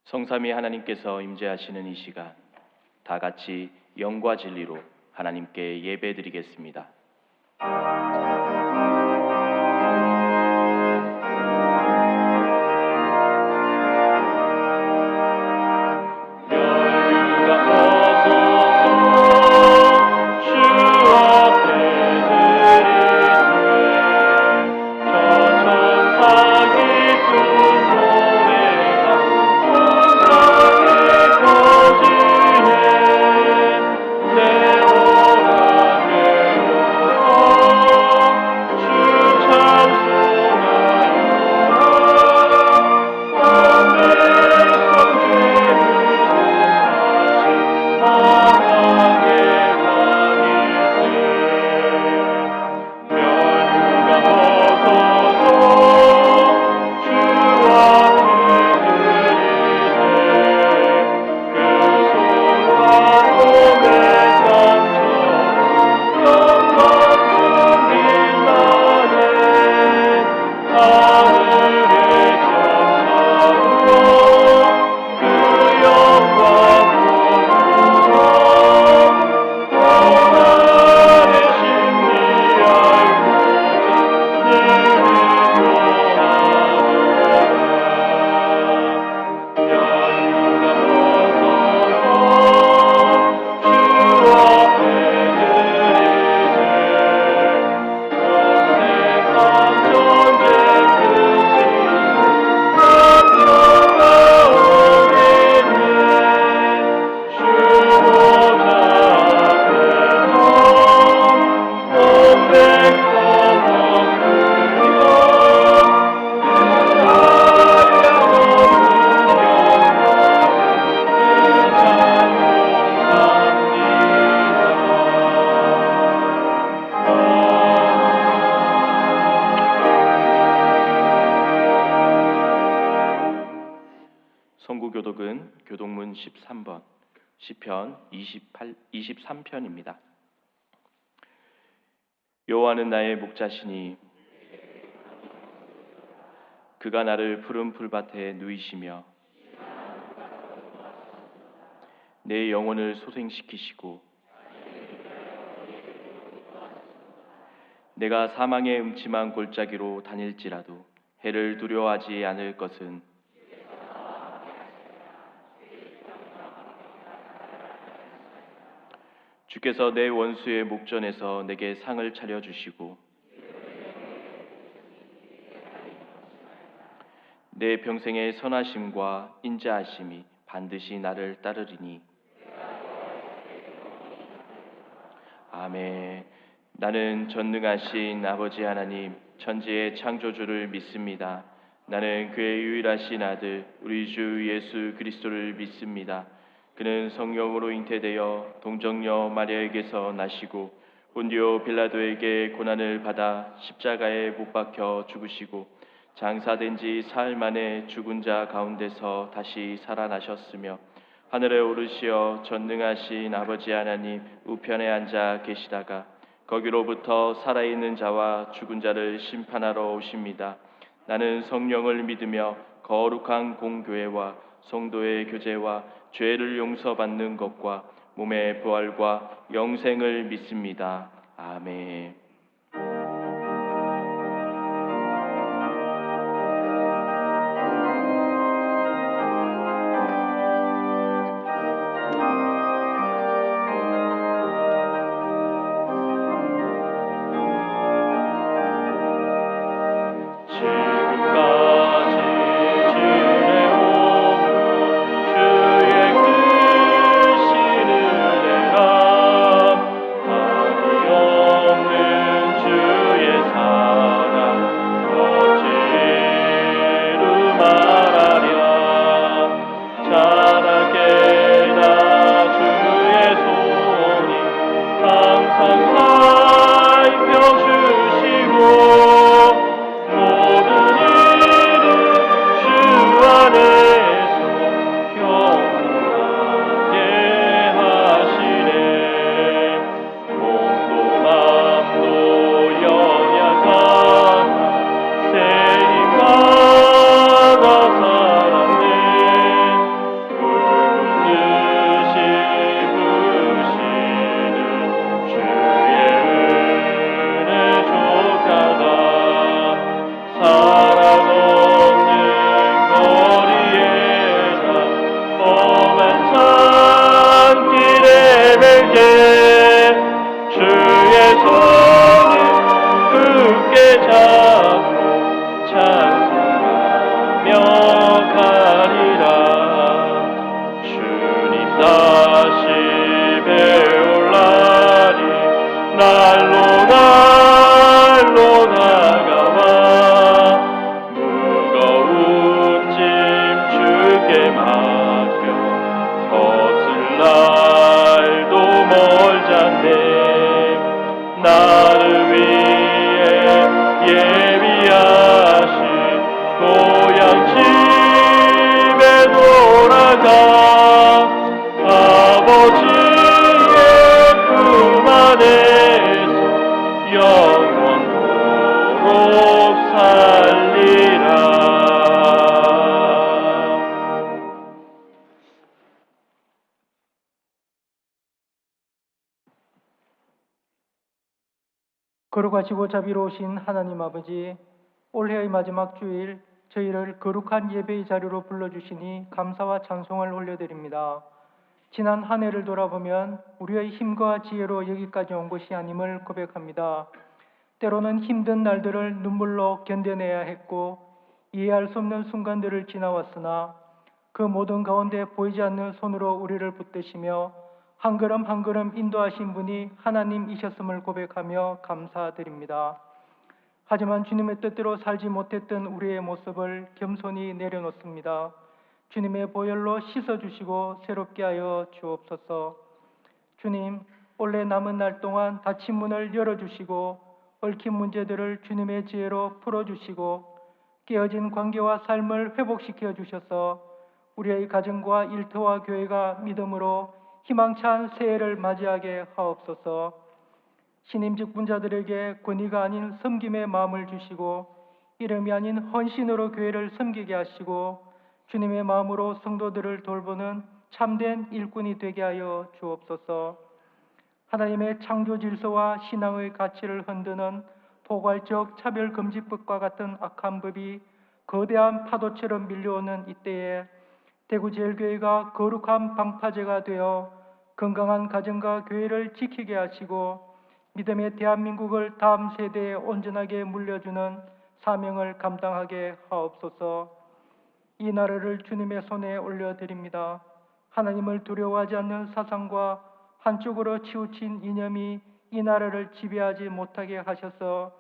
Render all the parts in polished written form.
성삼위 하나님께서 임재하시는 이 시간, 다 같이 영과 진리로 하나님께 예배드리겠습니다. 성구교독은 교독문 13번, 시편 23편입니다. 여호와는 나의 목자시니 그가 나를 푸른 풀밭에 누이시며 내 영혼을 소생시키시고 내가 사망의 음침한 골짜기로 다닐지라도 해를 두려워하지 않을 것은 주께서 내 원수의 목전에서 내게 상을 차려주시고 내 평생의 선하심과 인자하심이 반드시 나를 따르리니. 아멘. 나는 전능하신 아버지 하나님 천지의 창조주를 믿습니다. 나는 그의 유일하신 아들 우리 주 예수 그리스도를 믿습니다. 그는 성령으로 잉태되어 동정녀 마리아에게서 나시고 본디오 빌라도에게 고난을 받아 십자가에 못 박혀 죽으시고 장사된 지 사흘 만에 죽은 자 가운데서 다시 살아나셨으며 하늘에 오르시어 전능하신 아버지 하나님 우편에 앉아 계시다가 거기로부터 살아있는 자와 죽은 자를 심판하러 오십니다. 나는 성령을 믿으며 거룩한 공교회와 성도의 교제와 죄를 용서받는 것과 몸의 부활과 영생을 믿습니다. 아멘. 없는 날로 다가와 무거운 짐 주께 맡겨 벗을 날도 멀지 않네. 나를 위해 예비하신 고향 집에 돌아가 아버지의 품 안에서 영원토록 살리라. 거룩하시고 자비로우신 하나님 아버지, 올해의 마지막 주일 저희를 거룩한 예배의 자리로 불러주시니 감사와 찬송을 올려드립니다. 지난 한 해를 돌아보면 우리의 힘과 지혜로 여기까지 온 것이 아님을 고백합니다. 때로는 힘든 날들을 눈물로 견뎌내야 했고 이해할 수 없는 순간들을 지나왔으나 그 모든 가운데 보이지 않는 손으로 우리를 붙드시며 한 걸음 한 걸음 인도하신 분이 하나님이셨음을 고백하며 감사드립니다. 하지만 주님의 뜻대로 살지 못했던 우리의 모습을 겸손히 내려놓습니다. 주님의 보혈로 씻어주시고 새롭게 하여 주옵소서. 주님, 올해 남은 날 동안 닫힌 문을 열어주시고 얽힌 문제들을 주님의 지혜로 풀어주시고 깨어진 관계와 삶을 회복시켜 주셔서 우리의 가정과 일터와 교회가 믿음으로 희망찬 새해를 맞이하게 하옵소서. 신임 직분자들에게 권위가 아닌 섬김의 마음을 주시고 이름이 아닌 헌신으로 교회를 섬기게 하시고 주님의 마음으로 성도들을 돌보는 참된 일꾼이 되게 하여 주옵소서. 하나님의 창조 질서와 신앙의 가치를 흔드는 포괄적 차별금지법과 같은 악한 법이 거대한 파도처럼 밀려오는 이때에 대구제일교회가 거룩한 방파제가 되어 건강한 가정과 교회를 지키게 하시고 믿음의 대한민국을 다음 세대에 온전하게 물려주는 사명을 감당하게 하옵소서. 이 나라를 주님의 손에 올려드립니다. 하나님을 두려워하지 않는 사상과 한쪽으로 치우친 이념이 이 나라를 지배하지 못하게 하셔서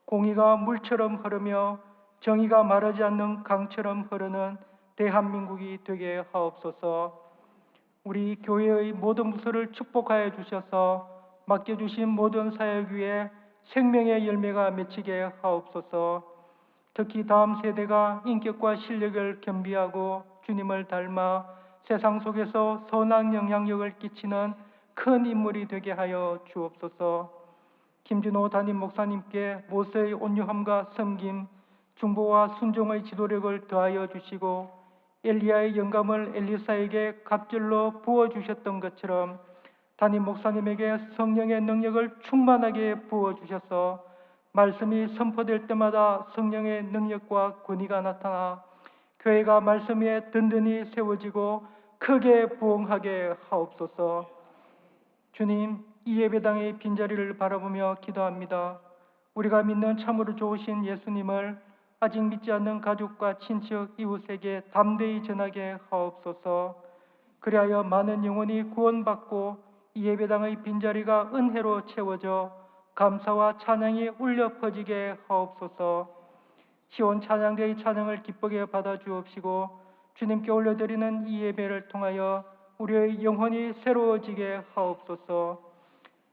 공의가 물처럼 흐르며 정의가 마르지 않는 강처럼 흐르는 대한민국이 되게 하옵소서. 우리 교회의 모든 부서를 축복하여 주셔서 맡겨주신 모든 사역 위에 생명의 열매가 맺히게 하옵소서. 특히 다음 세대가 인격과 실력을 겸비하고 주님을 닮아 세상 속에서 선한 영향력을 끼치는 큰 인물이 되게 하여 주옵소서. 김진호 담임 목사님께 모세의 온유함과 섬김, 중보와 순종의 지도력을 더하여 주시고 엘리야의 영감을 엘리사에게 갑절로 부어주셨던 것처럼 담임 목사님에게 성령의 능력을 충만하게 부어주셔서 말씀이 선포될 때마다 성령의 능력과 권위가 나타나 교회가 말씀 위에 든든히 세워지고 크게 부흥하게 하옵소서. 주님, 이 예배당의 빈자리를 바라보며 기도합니다. 우리가 믿는 참으로 좋으신 예수님을 아직 믿지 않는 가족과 친척, 이웃에게 담대히 전하게 하옵소서. 그리하여 많은 영혼이 구원받고 이 예배당의 빈자리가 은혜로 채워져 감사와 찬양이 울려 퍼지게 하옵소서. 시온 찬양대의 찬양을 기쁘게 받아주옵시고 주님께 올려드리는 이 예배를 통하여 우리의 영혼이 새로워지게 하옵소서.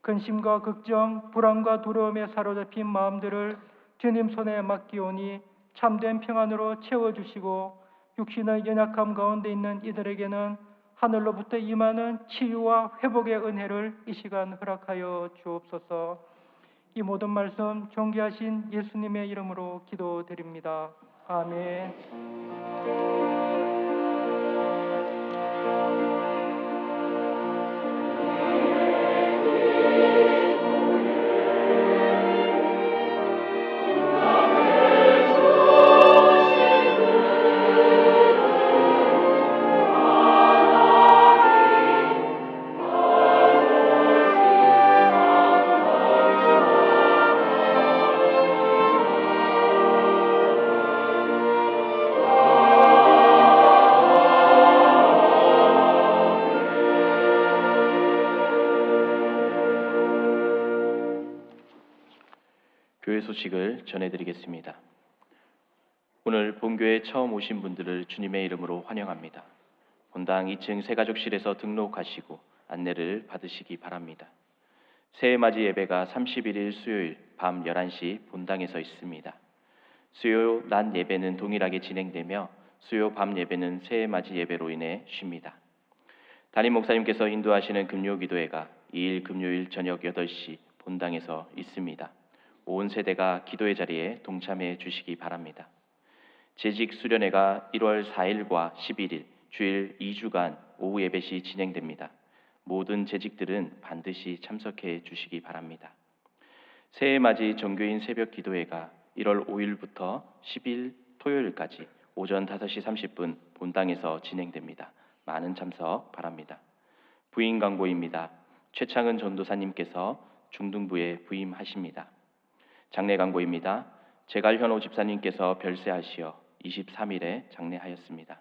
근심과 걱정, 불안과 두려움에 사로잡힌 마음들을 주님 손에 맡기오니 참된 평안으로 채워주시고 육신의 연약함 가운데 있는 이들에게는 하늘로부터 임하는 치유와 회복의 은혜를 이 시간 허락하여 주옵소서. 이 모든 말씀 존귀하신 예수님의 이름으로 기도드립니다. 아멘. 교회 소식을 전해드리겠습니다. 오늘 본교에 처음 오신 분들을 주님의 이름으로 환영합니다. 본당 2층 새가족실에서 등록하시고 안내를 받으시기 바랍니다. 새해맞이 예배가 31일 수요일 밤 11시 본당에서 있습니다. 수요 낮 예배는 동일하게 진행되며 수요 밤 예배는 새해맞이 예배로 인해 쉽니다. 담임 목사님께서 인도하시는 금요기도회가 2일 금요일 저녁 8시 본당에서 있습니다. 온 세대가 기도의 자리에 동참해 주시기 바랍니다. 재직 수련회가 1월 4일과 11일 주일 2주간 오후 예배 시 진행됩니다. 모든 재직들은 반드시 참석해 주시기 바랍니다. 새해맞이 정교인 새벽 기도회가 1월 5일부터 10일 토요일까지 오전 5시 30분 본당에서 진행됩니다. 많은 참석 바랍니다. 부임 광고입니다. 최창은 전도사님께서 중등부에 부임하십니다. 장례 광고입니다. 제갈현호 집사님께서 별세하시어 23일에 장례하였습니다.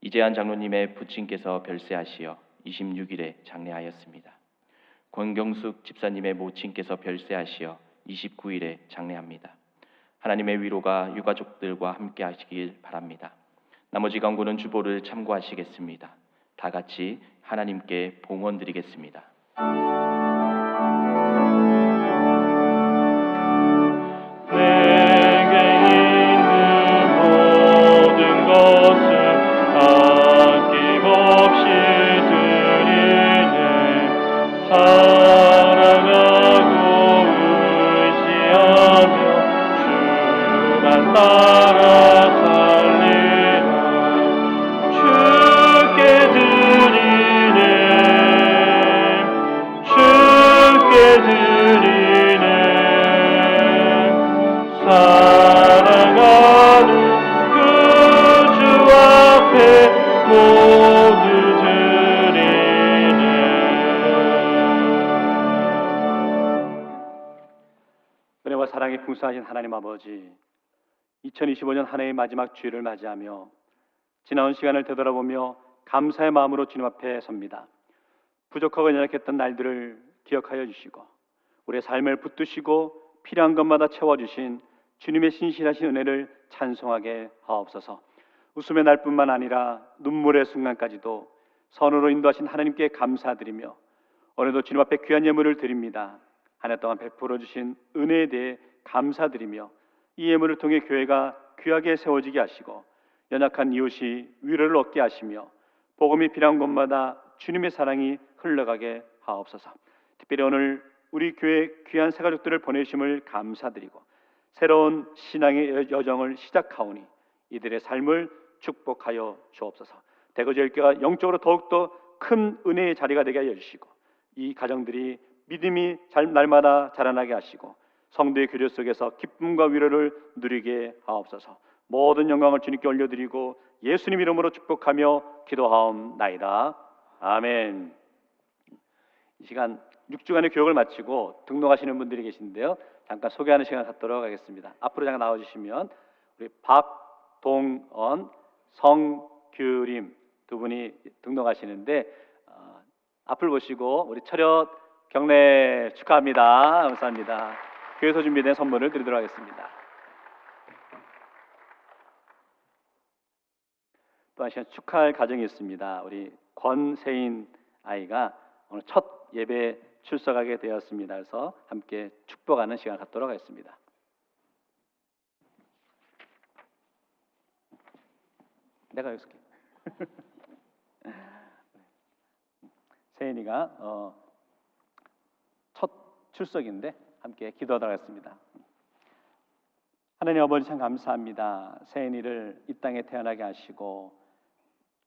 이재한 장로님의 부친께서 별세하시어 26일에 장례하였습니다. 권경숙 집사님의 모친께서 별세하시어 29일에 장례합니다. 하나님의 위로가 유가족들과 함께 하시길 바랍니다. 나머지 광고는 주보를 참고하시겠습니다. 다 같이 하나님께 봉헌 드리겠습니다. 내게 있는 모든 것을 아낌없이 드리네. 사랑하고 의지하며 주만 따라 살리라. 주께 드리네. 주께 드리네. 사랑하는 그 주 앞에 모두 드리네. 은혜와 사랑이 풍성하신 하나님 아버지, 2025년 한 해의 마지막 주일을 맞이하며 지나온 시간을 되돌아보며 감사의 마음으로 주님 앞에 섭니다. 부족하고 연약했던 날들을 기억하여 주시고 우리의 삶을 붙드시고 필요한 것마다 채워주신 주님의 신실하신 은혜를 찬송하게 하옵소서. 웃음의 날뿐만 아니라 눈물의 순간까지도 선으로 인도하신 하나님께 감사드리며 오늘도 주님 앞에 귀한 예물을 드립니다. 한 해 동안 베풀어 주신 은혜에 대해 감사드리며 이 예물을 통해 교회가 귀하게 세워지게 하시고 연약한 이웃이 위로를 얻게 하시며 복음이 필요한 곳마다 주님의 사랑이 흘러가게 하옵소서. 특별히 오늘 우리 교회 귀한 새가족들을 보내심을 감사드리고 새로운 신앙의 여정을 시작하오니 이들의 삶을 축복하여 주옵소서. 대거제일교회가 영적으로 더욱더 큰 은혜의 자리가 되게 하여 주시고 이 가정들이 믿음이 날마다 자라나게 하시고 성도의 교제 속에서 기쁨과 위로를 누리게 하옵소서. 모든 영광을 주님께 올려드리고 예수님 이름으로 축복하며 기도하옵나이다. 아멘. 이 시간 6주간의 교육을 마치고 등록하시는 분들이 계신데요, 잠깐 소개하는 시간 갖도록 하겠습니다. 앞으로 잠깐 나와주시면 우리 박동언, 성규림 두 분이 등록하시는데 앞을 보시고 우리 철ött 경례 축하합니다. 감사합니다. 교회에서 준비된 선물을 드리도록 하겠습니다. 또 한 시간 축하할 가정이 있습니다. 우리 권세인 아이가 오늘 첫 예배 출석하게 되었습니다. 그래서 함께 축복하는 시간 갖도록 하겠습니다. 내가 여기서 세인이가 첫 출석인데 함께 기도하도록 하겠습니다. 하나님 아버지 참 감사합니다. 세인이를 이 땅에 태어나게 하시고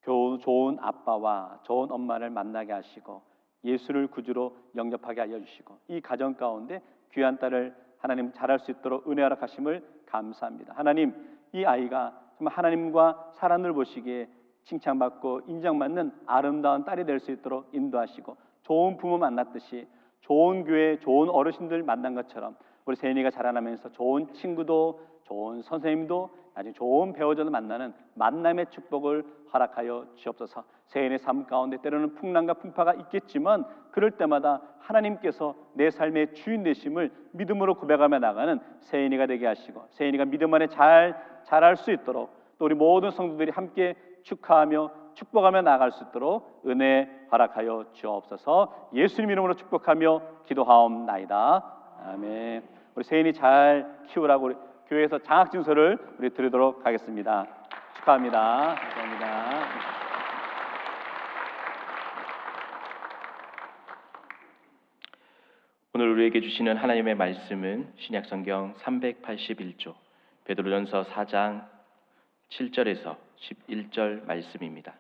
좋은 아빠와 좋은 엄마를 만나게 하시고 예수를 구주로 영접하게 하여 주시고 이 가정 가운데 귀한 딸을 하나님 자랄 수 있도록 은혜 허락하심을 감사합니다. 하나님, 이 아이가 정말 하나님과 사람을 보시기에 칭찬받고 인정받는 아름다운 딸이 될 수 있도록 인도하시고 좋은 부모 만났듯이 좋은 교회, 좋은 어르신들 만난 것처럼 우리 세인이가 자라나면서 좋은 친구도 좋은 선생님도 아주 좋은 배우자를 만나는 만남의 축복을 허락하여 주옵소서. 세인의 삶 가운데 때로는 풍랑과 풍파가 있겠지만 그럴 때마다 하나님께서 내 삶의 주인 되심을 믿음으로 고백하며 나가는 세인이가 되게 하시고, 세인이가 믿음 안에 잘 자랄 수 있도록, 또 우리 모든 성도들이 함께 축하하며 축복하며 나아갈 수 있도록 은혜 허락하여 주옵소서. 예수님 이름으로 축복하며 기도하옵나이다. 아멘. 우리 세인이 잘 키우라고 우리 교회에서 장학증서를 우리 드리도록 하겠습니다. 축하합니다. 감사합니다. 오늘 우리에게 주시는 하나님의 말씀은 신약성경 381조 베드로전서 4장 7절에서 11절 말씀입니다.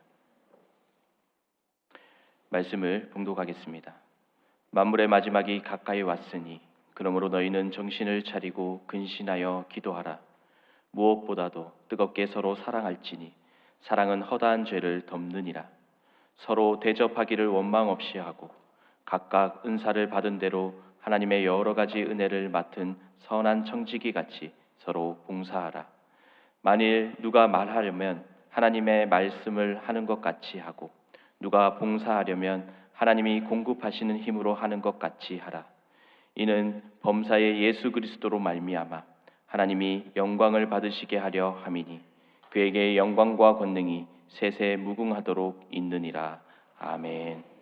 말씀을 봉독하겠습니다. 만물의 마지막이 가까이 왔으니 그러므로 너희는 정신을 차리고 근신하여 기도하라. 무엇보다도 뜨겁게 서로 사랑할지니 사랑은 허다한 죄를 덮느니라. 서로 대접하기를 원망 없이 하고 각각 은사를 받은 대로 하나님의 여러 가지 은혜를 맡은 선한 청지기 같이 서로 봉사하라. 만일 누가 말하려면 하나님의 말씀을 하는 것 같이 하고 누가 봉사하려면 하나님이 공급하시는 힘으로 하는 것 같이 하라. 이는 범사의 예수 그리스도로 말미암아 하나님이 영광을 받으시게 하려 함이니 그에게 영광과 권능이 세세 무궁하도록 있느니라. 아멘.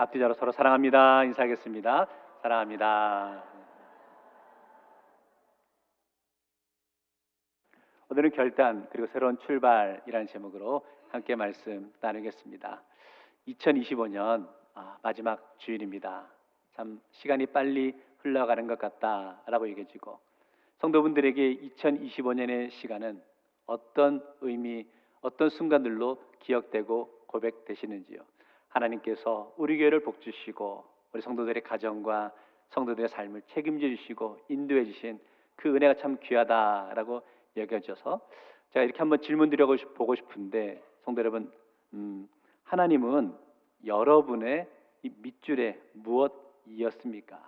앞뒤자로 서로 사랑합니다. 인사하겠습니다. 사랑합니다. 오늘은 결단 그리고 새로운 출발이라는 제목으로 함께 말씀 나누겠습니다. 2025년 마지막 주일입니다. 참 시간이 빨리 흘러가는 것 같다라고 얘기해지고 성도분들에게 2025년의 시간은 어떤 의미, 어떤 순간들로 기억되고 고백되시는지요. 하나님께서 우리 교회를 복주시고 우리 성도들의 가정과 성도들의 삶을 책임져 주시고 인도해 주신 그 은혜가 참 귀하다라고 여겨져서 제가 이렇게 한번 질문 드려보고 싶은데 성도 여러분, 하나님은 여러분의 이 밑줄에 무엇이었습니까?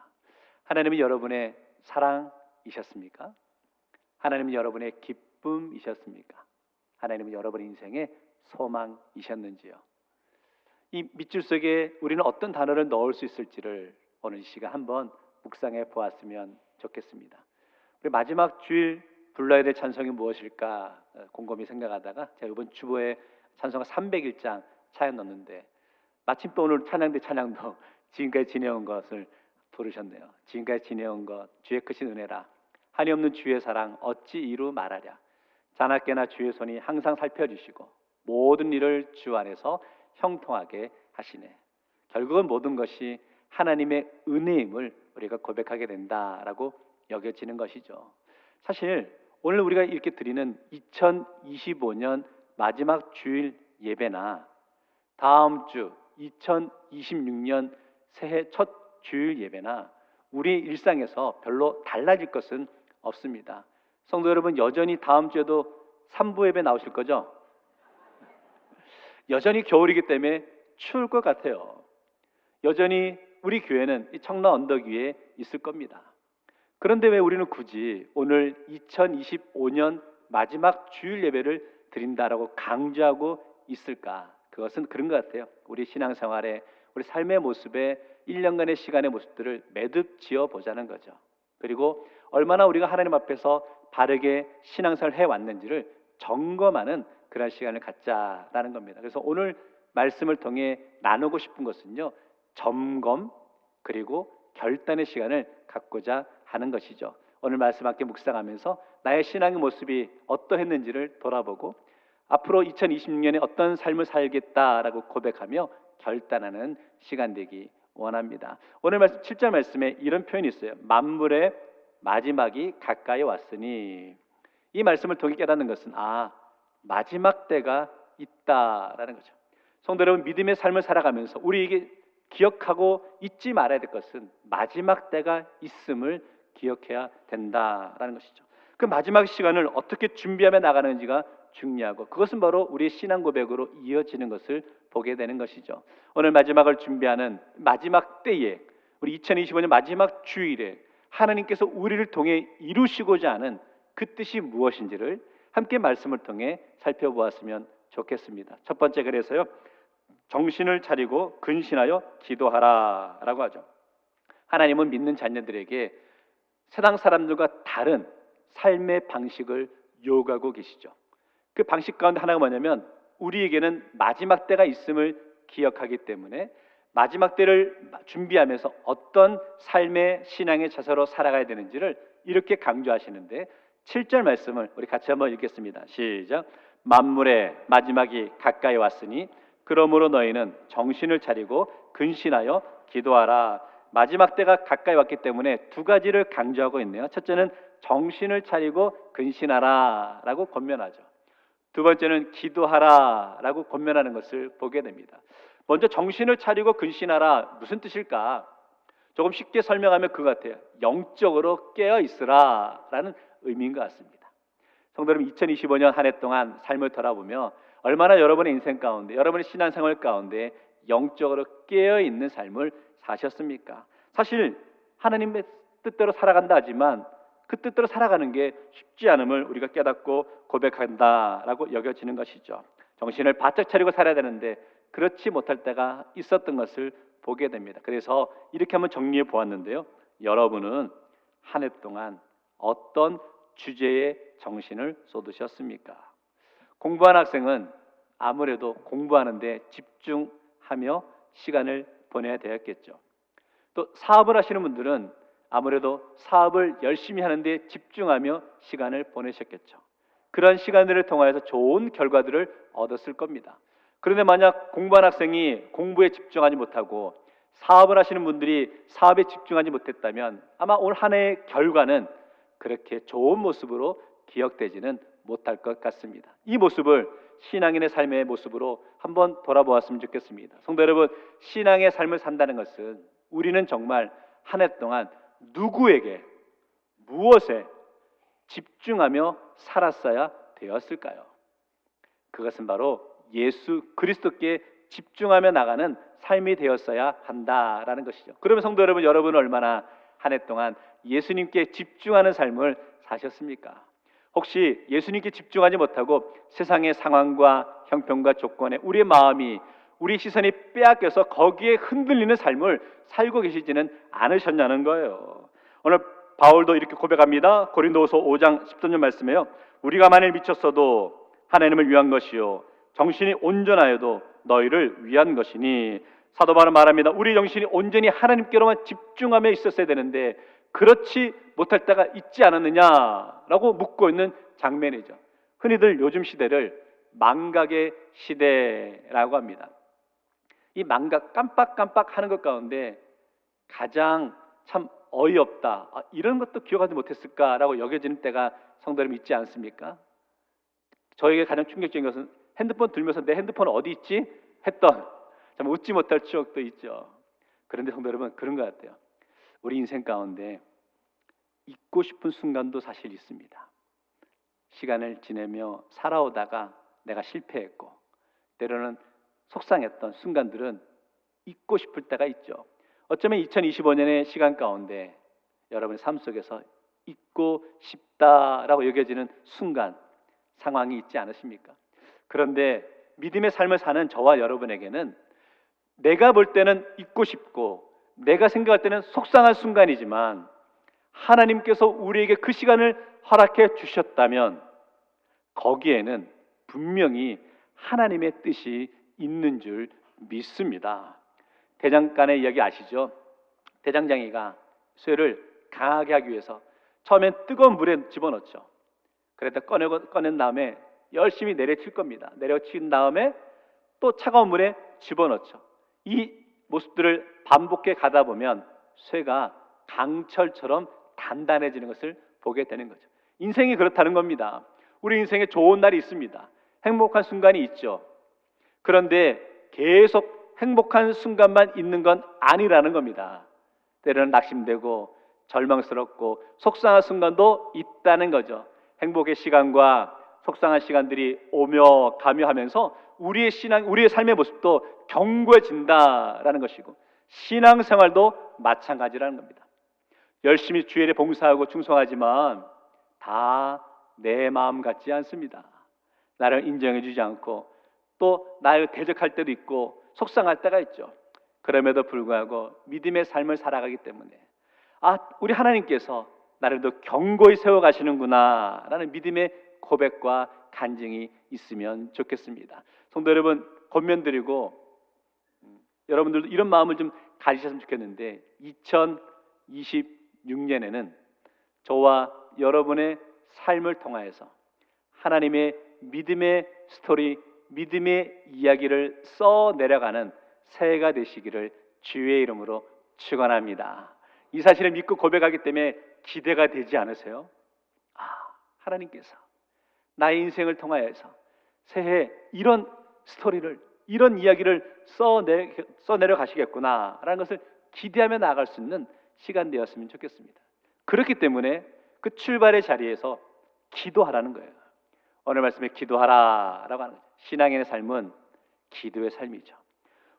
하나님은 여러분의 사랑이셨습니까? 하나님은 여러분의 기쁨이셨습니까? 하나님은 여러분의 인생의 소망이셨는지요? 이 밑줄 속에 우리는 어떤 단어를 넣을 수 있을지를 오늘 이 시간 한번 묵상해 보았으면 좋겠습니다. 우리 마지막 주일 불러야 될 찬송이 무엇일까 곰곰이 생각하다가 제가 이번 주보에 찬송가 301장 차에 넣었는데 마침 또 오늘 찬양대 찬양도 지금까지 지내온 것을 부르셨네요. 지금까지 지내온 것 주의 크신 은혜라 한이 없는 주의 사랑 어찌 이루 말하랴 자나깨나 주의 손이 항상 살펴주시고 모든 일을 주 안에서 형통하게 하시네. 결국은 모든 것이 하나님의 은혜임을 우리가 고백하게 된다라고 여겨지는 것이죠. 사실 오늘 우리가 이렇게 드리는 2025년 마지막 주일 예배나 다음 주 2026년 새해 첫 주일 예배나 우리 일상에서 별로 달라질 것은 없습니다. 성도 여러분, 여전히 다음 주에도 3부 예배 나오실 거죠? 여전히 겨울이기 때문에 추울 것 같아요. 여전히 우리 교회는 이 청라 언덕 위에 있을 겁니다. 그런데 왜 우리는 굳이 오늘 2025년 마지막 주일 예배를 드린다라고 강조하고 있을까? 그것은 그런 것 같아요. 우리 신앙생활에 우리 삶의 모습에 1년간의 시간의 모습들을 매듭 지어 보자는 거죠. 그리고 얼마나 우리가 하나님 앞에서 바르게 신앙생활을 해왔는지를 점검하는 그런 시간을 갖자라는 겁니다. 그래서 오늘 말씀을 통해 나누고 싶은 것은요, 점검 그리고 결단의 시간을 갖고자 하는 것이죠. 오늘 말씀 함께 묵상하면서 나의 신앙의 모습이 어떠했는지를 돌아보고 앞으로 2026년에 어떤 삶을 살겠다라고 고백하며 결단하는 시간 되기 원합니다. 오늘 말씀 7절 말씀에 이런 표현이 있어요. 만물의 마지막이 가까이 왔으니, 이 말씀을 통해 깨닫는 것은 마지막 때가 있다라는 거죠. 성도 여러분, 믿음의 삶을 살아가면서 우리에게 기억하고 잊지 말아야 될 것은 마지막 때가 있음을 기억해야 된다라는 것이죠. 그 마지막 시간을 어떻게 준비하며 나가는지가 중요하고, 그것은 바로 우리의 신앙 고백으로 이어지는 것을 보게 되는 것이죠. 오늘 마지막을 준비하는 마지막 때에, 우리 2025년 마지막 주일에 하나님께서 우리를 통해 이루시고자 하는 그 뜻이 무엇인지를 함께 말씀을 통해 살펴보았으면 좋겠습니다. 첫 번째, 그래서요, 정신을 차리고 근신하여 기도하라 라고 하죠. 하나님은 믿는 자녀들에게 세상 사람들과 다른 삶의 방식을 요구하고 계시죠. 그 방식 가운데 하나가 뭐냐면, 우리에게는 마지막 때가 있음을 기억하기 때문에 마지막 때를 준비하면서 어떤 삶의 신앙의 자세로 살아가야 되는지를 이렇게 강조하시는데, 7절 말씀을 우리 같이 한번 읽겠습니다. 시작. 만물의 마지막이 가까이 왔으니 그러므로 너희는 정신을 차리고 근신하여 기도하라. 마지막 때가 가까이 왔기 때문에 두 가지를 강조하고 있네요. 첫째는 정신을 차리고 근신하라 라고 권면하죠. 두 번째는 기도하라 라고 권면하는 것을 보게 됩니다. 먼저 정신을 차리고 근신하라, 무슨 뜻일까? 조금 쉽게 설명하면 그거 같아요. 영적으로 깨어 있으라 라는 의미인 것 같습니다. 성도 여러분, 2025년 한 해 동안 삶을 돌아보며 얼마나 여러분의 인생 가운데, 여러분의 신앙생활 가운데 영적으로 깨어 있는 삶을 사셨습니까? 사실 하나님의 뜻대로 살아간다 하지만 그 뜻대로 살아가는 게 쉽지 않음을 우리가 깨닫고 고백한다라고 여겨지는 것이죠. 정신을 바짝 차리고 살아야 되는데 그렇지 못할 때가 있었던 것을 보게 됩니다. 그래서 이렇게 한번 정리해 보았는데요. 여러분은 한 해 동안 어떤 주제에 정신을 쏟으셨습니까? 공부한 학생은 아무래도 공부하는데 집중하며 시간을 보내야 되었겠죠. 또 사업을 하시는 분들은 아무래도 사업을 열심히 하는데 집중하며 시간을 보내셨겠죠. 그런 시간들을 통하여서 좋은 결과들을 얻었을 겁니다. 그런데 만약 공부한 학생이 공부에 집중하지 못하고 사업을 하시는 분들이 사업에 집중하지 못했다면 아마 올 한 해의 결과는 그렇게 좋은 모습으로 기억되지는 못할 것 같습니다. 이 모습을 신앙인의 삶의 모습으로 한번 돌아보았으면 좋겠습니다. 성도 여러분, 신앙의 삶을 산다는 것은 우리는 정말 한 해 동안 누구에게, 무엇에 집중하며 살았어야 되었을까요? 그것은 바로 예수 그리스도께 집중하며 나가는 삶이 되었어야 한다라는 것이죠. 그러면 성도 여러분, 여러분은 얼마나 한 해 동안 예수님께 집중하는 삶을 사셨습니까? 혹시 예수님께 집중하지 못하고 세상의 상황과 형편과 조건에 우리의 마음이, 우리 시선이 빼앗겨서 거기에 흔들리는 삶을 살고 계시지는 않으셨냐는 거예요. 오늘 바울도 이렇게 고백합니다. 고린도후서 5장 13절 말씀에요. 우리가 만일 미쳤어도 하나님을 위한 것이요 정신이 온전하여도 너희를 위한 것이니. 사도 바울은 말합니다. 우리 정신이 온전히 하나님께로만 집중하며 있었어야 되는데 그렇지 못할 때가 있지 않았느냐라고 묻고 있는 장면이죠. 흔히들 요즘 시대를 망각의 시대라고 합니다. 이 망각, 깜빡깜빡 하는 것 가운데 가장 참 어이없다, 이런 것도 기억하지 못했을까라고 여겨지는 때가 성도 여러분 있지 않습니까? 저에게 가장 충격적인 것은 핸드폰 들면서 내 핸드폰 어디 있지? 했던 참 웃지 못할 추억도 있죠. 그런데 성도 여러분, 그런 것 같아요. 우리 인생 가운데 잊고 싶은 순간도 사실 있습니다. 시간을 지내며 살아오다가 내가 실패했고 때로는 속상했던 순간들은 잊고 싶을 때가 있죠. 어쩌면 2025년의 시간 가운데 여러분의 삶 속에서 잊고 싶다라고 여겨지는 순간, 상황이 있지 않으십니까? 그런데 믿음의 삶을 사는 저와 여러분에게는 내가 볼 때는 잊고 싶고 내가 생각할 때는 속상한 순간이지만 하나님께서 우리에게 그 시간을 허락해 주셨다면 거기에는 분명히 하나님의 뜻이 있는 줄 믿습니다. 대장간의 이야기 아시죠? 대장장이가 쇠를 강하게 하기 위해서 처음엔 뜨거운 물에 집어넣죠. 그랬다 꺼낸 다음에 열심히 내려칠 겁니다. 내려친 다음에 또 차가운 물에 집어넣죠. 이 모습들을 반복해 가다 보면 쇠가 강철처럼 단단해지는 것을 보게 되는 거죠. 인생이 그렇다는 겁니다. 우리 인생에 좋은 날이 있습니다. 행복한 순간이 있죠. 그런데 계속 행복한 순간만 있는 건 아니라는 겁니다. 때로는 낙심되고 절망스럽고 속상한 순간도 있다는 거죠. 행복의 시간과 속상한 시간들이 오며 가며 하면서 우리의 신앙, 우리의 삶의 모습도 견고해진다라는 것이고 신앙생활도 마찬가지라는 겁니다. 열심히 주의 일에 봉사하고 충성하지만 다 내 마음 같지 않습니다. 나를 인정해 주지 않고 또 나를 대적할 때도 있고 속상할 때가 있죠. 그럼에도 불구하고 믿음의 삶을 살아가기 때문에 우리 하나님께서 나를 더 견고히 세워가시는구나 라는 믿음의 고백과 간증이 있으면 좋겠습니다. 성도 여러분, 권면드리고 여러분들도 이런 마음을 좀 가지셨으면 좋겠는데 2026년에는 저와 여러분의 삶을 통하여서 하나님의 믿음의 스토리, 믿음의 이야기를 써내려가는 새해가 되시기를 주의 이름으로 축원합니다. 이 사실을 믿고 고백하기 때문에 기대가 되지 않으세요? 하나님께서 나의 인생을 통하여서 새해 이런 스토리를, 이런 이야기를 써내려 가시겠구나라는 것을 기대하며 나아갈 수 있는 시간 되었으면 좋겠습니다. 그렇기 때문에 그 출발의 자리에서 기도하라는 거예요. 오늘 말씀에 기도하라라고 하는 거죠. 신앙인의 삶은 기도의 삶이죠.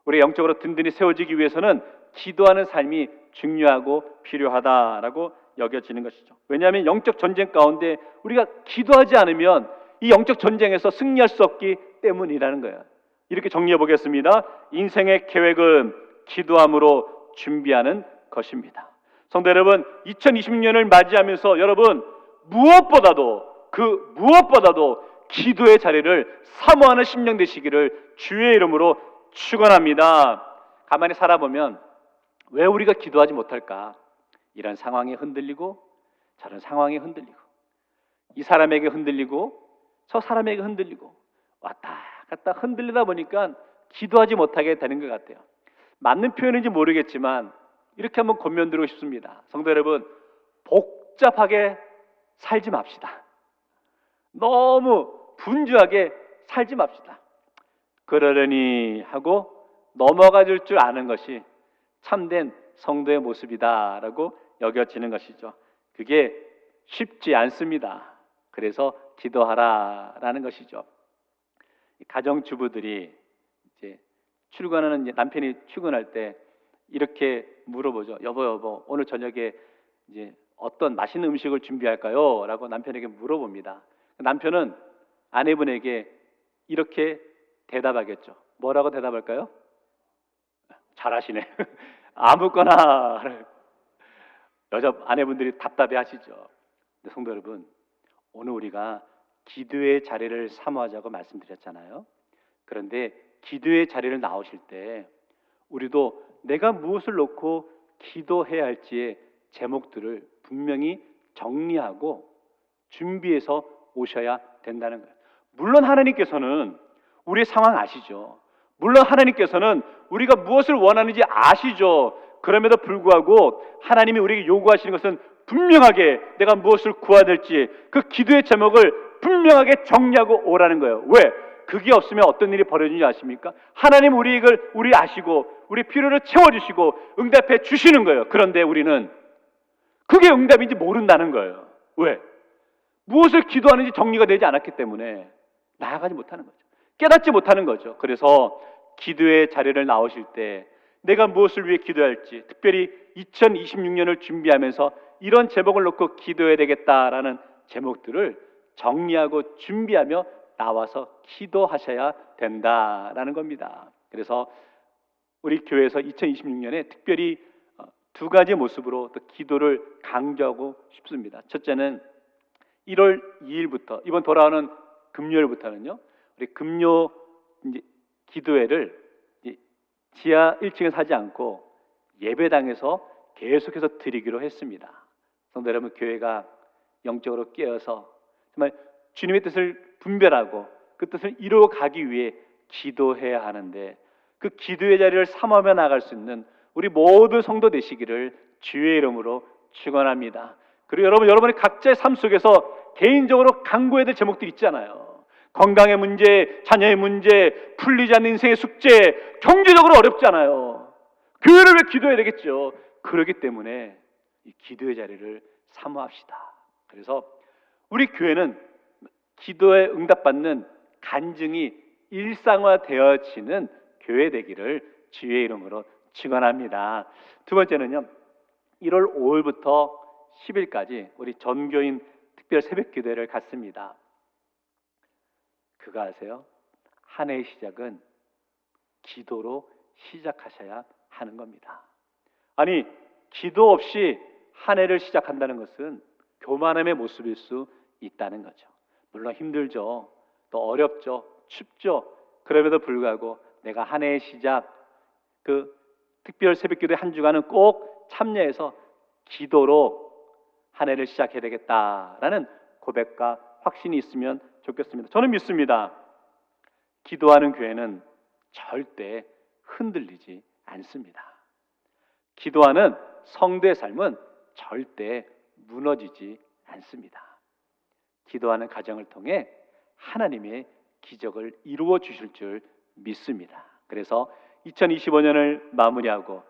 우리 영적으로 든든히 세워지기 위해서는 기도하는 삶이 중요하고 필요하다라고 여겨지는 것이죠. 왜냐하면 영적 전쟁 가운데 우리가 기도하지 않으면 이 영적 전쟁에서 승리할 수 없기 때문이라는 거예요. 이렇게 정리해 보겠습니다. 인생의 계획은 기도함으로 준비하는 것입니다. 성도 여러분, 2026년을 맞이하면서 여러분 무엇보다도 기도의 자리를 사모하는 심령 되시기를 주의 이름으로 축원합니다. 가만히 살아보면 왜 우리가 기도하지 못할까? 이런 상황에 흔들리고 저런 상황에 흔들리고 이 사람에게 흔들리고 저 사람에게 흔들리고 왔다 갔다 흔들리다 보니까 기도하지 못하게 되는 것 같아요. 맞는 표현인지 모르겠지만 이렇게 한번 권면드리고 싶습니다. 성도 여러분, 복잡하게 살지 맙시다. 너무 분주하게 살지 맙시다. 그러려니 하고 넘어가 줄 줄 아는 것이 참된 성도의 모습이다라고 여겨지는 것이죠. 그게 쉽지 않습니다. 그래서 기도하라라는 것이죠. 가정주부들이 이제 출근하는 남편이 출근할 때 이렇게 물어보죠. 여보, 오늘 저녁에 이제 어떤 맛있는 음식을 준비할까요? 라고 남편에게 물어봅니다. 남편은 아내분에게 이렇게 대답하겠죠. 뭐라고 대답할까요? 잘하시네. 아무거나. 여자 아내분들이 답답해 하시죠. 근데 성도 여러분, 오늘 우리가 기도의 자리를 사모하자고 말씀드렸잖아요. 그런데 기도의 자리를 나오실 때 우리도 내가 무엇을 놓고 기도해야 할지의 제목들을 분명히 정리하고 준비해서 오셔야 된다는 거예요. 물론 하나님께서는 우리의 상황 아시죠. 물론 하나님께서는 우리가 무엇을 원하는지 아시죠. 그럼에도 불구하고 하나님이 우리에게 요구하시는 것은 분명하게 내가 무엇을 구해야 될지 그 기도의 제목을 분명하게 정리하고 오라는 거예요. 왜? 그게 없으면 어떤 일이 벌어지는지 아십니까? 하나님 우리 아시고 우리 필요를 채워주시고 응답해 주시는 거예요. 그런데 우리는 그게 응답인지 모른다는 거예요. 왜? 무엇을 기도하는지 정리가 되지 않았기 때문에 나아가지 못하는 거죠. 깨닫지 못하는 거죠. 그래서 기도의 자리를 나오실 때 내가 무엇을 위해 기도할지, 특별히 2026년을 준비하면서 이런 제목을 놓고 기도해야 되겠다라는 제목들을 정리하고 준비하며 나와서 기도하셔야 된다라는 겁니다. 그래서 우리 교회에서 2026년에 특별히 두 가지 모습으로 또 기도를 강조하고 싶습니다. 첫째는 1월 2일부터 이번 돌아오는 금요일부터는요, 우리 금요 이제 기도회를 이제 지하 1층에서 하지 않고 예배당에서 계속해서 드리기로 했습니다. 성도 여러분, 교회가 영적으로 깨어서 정말 주님의 뜻을 분별하고 그 뜻을 이루어가기 위해 기도해야 하는데 그 기도의 자리를 삼하며 나갈 수 있는 우리 모든 성도 되시기를 주의 이름으로 축원합니다. 그리고 여러분이 각자의 삶 속에서 개인적으로 간구해야 될 제목들이 있잖아요. 건강의 문제, 자녀의 문제, 풀리지 않는 인생의 숙제, 경제적으로 어렵잖아요. 교회를 왜 기도해야 되겠죠? 그렇기 때문에 이 기도의 자리를 사모합시다. 그래서 우리 교회는 기도에 응답받는 간증이 일상화되어지는 교회 되기를 주의 이름으로 축원합니다. 두 번째는요, 1월 5일부터 10일까지 우리 전교인 특별 새벽 기도회를 갖습니다. 그거 아세요? 한 해의 시작은 기도로 시작하셔야 하는 겁니다. 아니, 기도 없이 한 해를 시작한다는 것은 교만함의 모습일 수 있다는 거죠. 물론 힘들죠. 또 어렵죠. 춥죠. 그럼에도 불구하고 내가 한 해의 시작, 그 특별 새벽기도의 한 주간은 꼭 참여해서 기도로 한 해를 시작해야 되겠다라는 고백과 확신이 있으면 좋겠습니다. 저는 믿습니다. 기도하는 교회는 절대 흔들리지 않습니다. 기도하는 성도의 삶은 절대 무너지지 않습니다. 기도하는 가정을 통해 하나님의 기적을 이루어 주실 줄 믿습니다. 그래서 2025년을 마무리하고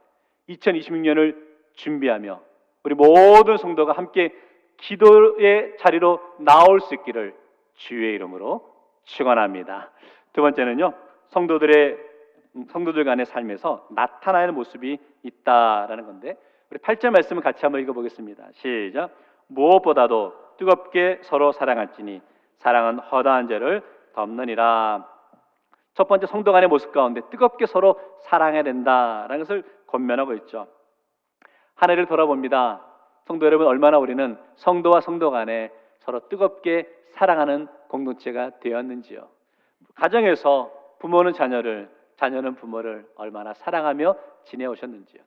2026년을 준비하며 우리 모든 성도가 함께 기도의 자리로 나올 수 있기를 주의 이름으로 축원합니다. 두 번째는요, 성도들 간의 삶에서 나타나는 모습이 있다라는 건데, 우리 8절 말씀을 같이 한번 읽어보겠습니다. 시작. 무엇보다도 뜨겁게 서로 사랑할지니 사랑은 허다한 죄를 덮느니라. 첫 번째, 성도 간의 모습 가운데 뜨겁게 서로 사랑해야 된다라는 것을 권면하고 있죠. 한 해를 돌아봅니다. 성도 여러분, 얼마나 우리는 성도와 성도 간에 서로 뜨겁게 사랑하는 공동체가 되었는지요. 가정에서 부모는 자녀를, 자녀는 부모를 얼마나 사랑하며 지내오셨는지요.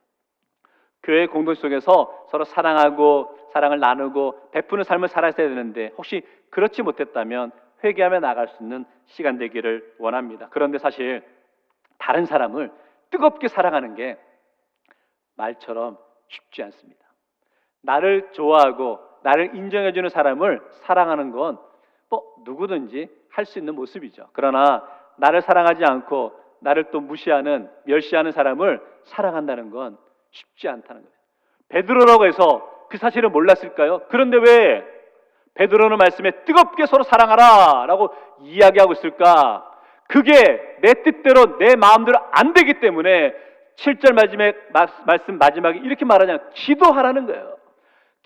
교회 공동체 속에서 서로 사랑하고 사랑을 나누고 베푸는 삶을 살아야 되는데 혹시 그렇지 못했다면 회개하며 나갈 수 있는 시간 되기를 원합니다. 그런데 사실 다른 사람을 뜨겁게 사랑하는 게 말처럼 쉽지 않습니다. 나를 좋아하고 나를 인정해주는 사람을 사랑하는 건 뭐 누구든지 할 수 있는 모습이죠. 그러나 나를 사랑하지 않고 나를 또 무시하는 멸시하는 사람을 사랑한다는 건 쉽지 않다는 거예요. 베드로라고 해서 그 사실을 몰랐을까요? 그런데 왜 베드로는 말씀에 뜨겁게 서로 사랑하라 라고 이야기하고 있을까? 그게 내 뜻대로 내 마음대로 안 되기 때문에 7절 말씀 마지막에 이렇게 말하냐, 기도하라는 거예요.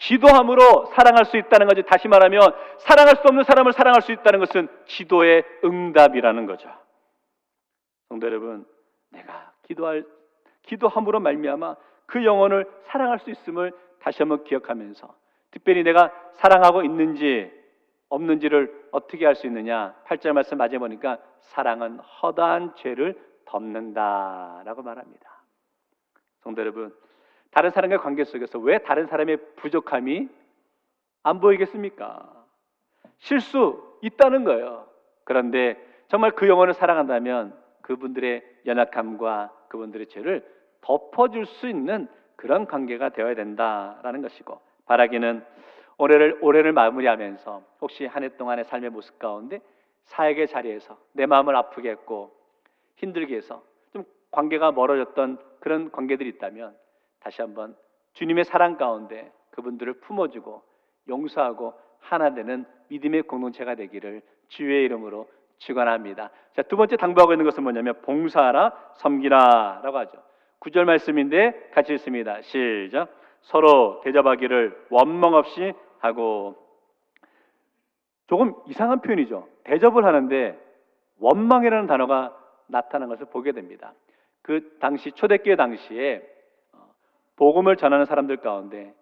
기도함으로 사랑할 수 있다는 거죠. 다시 말하면 사랑할 수 없는 사람을 사랑할 수 있다는 것은 기도의 응답이라는 거죠. 성도 여러분, 내가 기도함으로 말미암아 그 영혼을 사랑할 수 있음을 다시 한번 기억하면서, 특별히 내가 사랑하고 있는지 없는지를 어떻게 알 수 있느냐, 8절 말씀 마지막에 보니까 사랑은 허다한 죄를 덮는다라고 말합니다. 성도 여러분, 다른 사람과의 관계 속에서 왜 다른 사람의 부족함이 안 보이겠습니까? 실수 있다는 거예요. 그런데 정말 그 영혼을 사랑한다면 그분들의 연약함과 그분들의 죄를 덮어줄 수 있는 그런 관계가 되어야 된다라는 것이고, 바라기는 올해를 마무리하면서 혹시 한 해 동안의 삶의 모습 가운데 사역의 자리에서 내 마음을 아프게 했고 힘들게 해서 좀 관계가 멀어졌던 그런 관계들이 있다면 다시 한번 주님의 사랑 가운데 그분들을 품어주고 용서하고 하나 되는 믿음의 공동체가 되기를 주의 이름으로 축원합니다. 자, 두 번째 당부하고 있는 것은 뭐냐면 봉사하라 섬기라 라고 하죠. 9절 말씀인데 같이 읽습니다. 시작. 서로 대접하기를 원망 없이 하고. 조금 이상한 표현이죠. 대접을 하는데 원망이라는 단어가 나타난 것을 보게 됩니다. 그 당시 초대교회 당시에 복음을 전하는 사람들 가운데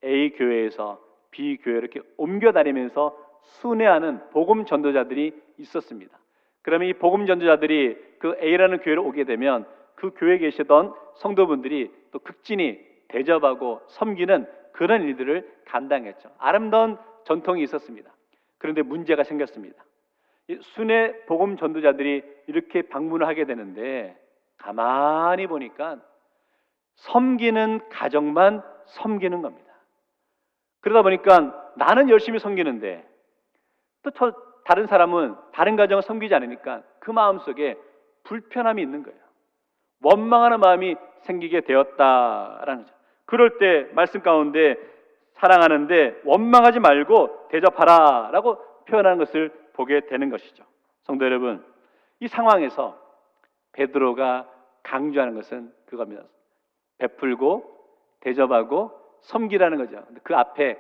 A 교회에서 B 교회로 이렇게 옮겨 다니면서 순회하는 복음 전도자들이 있었습니다. 그러면 이 복음 전도자들이 그 A라는 교회로 오게 되면 그 교회에 계시던 성도분들이 또 극진히 대접하고 섬기는 그런 일들을 감당했죠. 아름다운 전통이 있었습니다. 그런데 문제가 생겼습니다. 이 순회 복음 전도자들이 이렇게 방문을 하게 되는데 가만히 보니까 섬기는 가정만 섬기는 겁니다. 그러다 보니까 나는 열심히 섬기는데 또 다른 사람은 다른 가정을 섬기지 않으니까 그 마음속에 불편함이 있는 거예요. 원망하는 마음이 생기게 되었다라는 거죠. 그럴 때 말씀 가운데 사랑하는데 원망하지 말고 대접하라 라고 표현하는 것을 보게 되는 것이죠. 성도 여러분, 이 상황에서 베드로가 강조하는 것은 그겁니다. 베풀고 대접하고 섬기라는 거죠. 그 앞에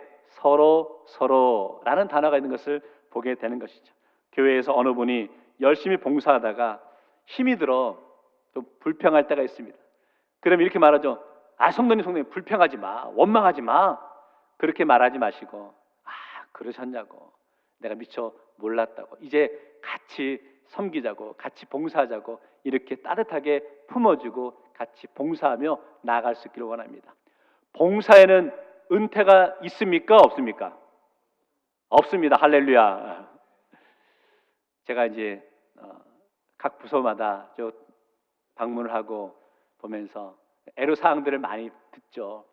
서로라는 단어가 있는 것을 보게 되는 것이죠. 교회에서 어느 분이 열심히 봉사하다가 힘이 들어 좀 불평할 때가 있습니다. 그럼 이렇게 말하죠. 성도님 불평하지 마, 원망하지 마. 그렇게 말하지 마시고, 그러셨냐고, 내가 미처 몰랐다고, 이제 같이 섬기자고, 같이 봉사하자고, 이렇게 따뜻하게 품어주고 같이 봉사하며 나아갈 수 있기를 원합니다. 봉사에는 은퇴가 있습니까? 없습니까? 없습니다. 할렐루야. 제가 이제 각 부서마다 방문을 하고 보면서 애로사항들을 많이 듣죠.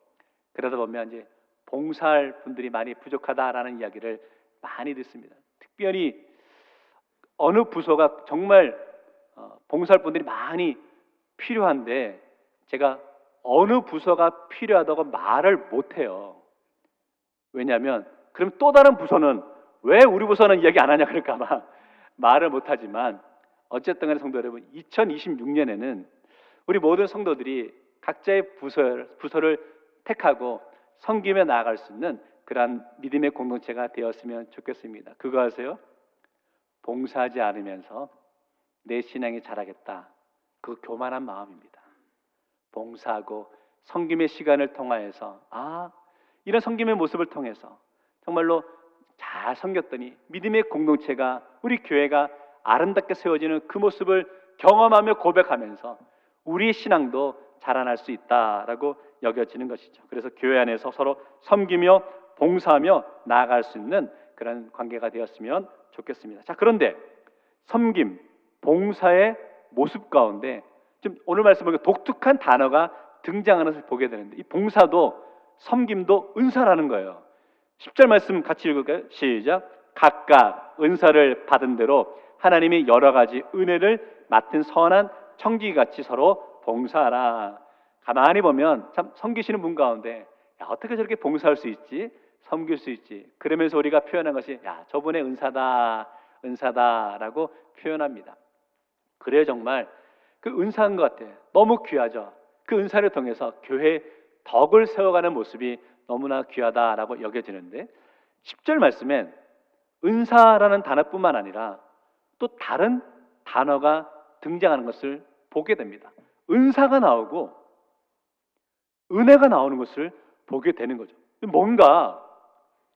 그러다 보면 이제 봉사할 분들이 많이 부족하다라는 이야기를 많이 듣습니다. 특별히 어느 부서가 정말 봉사할 분들이 많이 필요한데 제가 어느 부서가 필요하다고 말을 못해요. 왜냐하면 그럼 또 다른 부서는 왜 우리 부서는 이야기 안 하냐 그럴까 봐 말을 못하지만, 어쨌든 간에 성도 여러분, 2026년에는 우리 모든 성도들이 각자의 부서를 택하고 섬기며 나아갈 수 있는 그러한 믿음의 공동체가 되었으면 좋겠습니다. 그거 아세요? 봉사하지 않으면서 내 신앙이 자라겠다, 그 교만한 마음입니다. 봉사하고 섬김의 시간을 통하여서 이런 섬김의 모습을 통해서 정말로 잘 섬겼더니 믿음의 공동체가, 우리 교회가 아름답게 세워지는 그 모습을 경험하며 고백하면서 우리의 신앙도 자라날 수 있다라고 여겨지는 것이죠. 그래서 교회 안에서 서로 섬기며 봉사하며 나아갈 수 있는 그런 관계가 되었으면 좋겠습니다. 자, 그런데 섬김, 봉사의 모습 가운데 좀 오늘 말씀 보니까 독특한 단어가 등장하는 것을 보게 되는데, 이 봉사도 섬김도 은사라는 거예요. 10절 말씀 같이 읽을까요? 시작. 각각 은사를 받은 대로 하나님이 여러 가지 은혜를 맡은 선한 청지기같이 서로 봉사하라. 가만히 보면 참 섬기시는 분 가운데 야, 어떻게 저렇게 봉사할 수 있지? 섬길 수 있지? 그러면서 우리가 표현한 것이 야, 저분의 은사다, 은사다라고 표현합니다. 그래야 정말 그 은사한 것 같아. 너무 귀하죠. 그 은사를 통해서 교회의 덕을 세워가는 모습이 너무나 귀하다라고 여겨지는데, 10절 말씀엔 은사라는 단어뿐만 아니라 또 다른 단어가 등장하는 것을 보게 됩니다. 은사가 나오고 은혜가 나오는 것을 보게 되는 거죠. 뭔가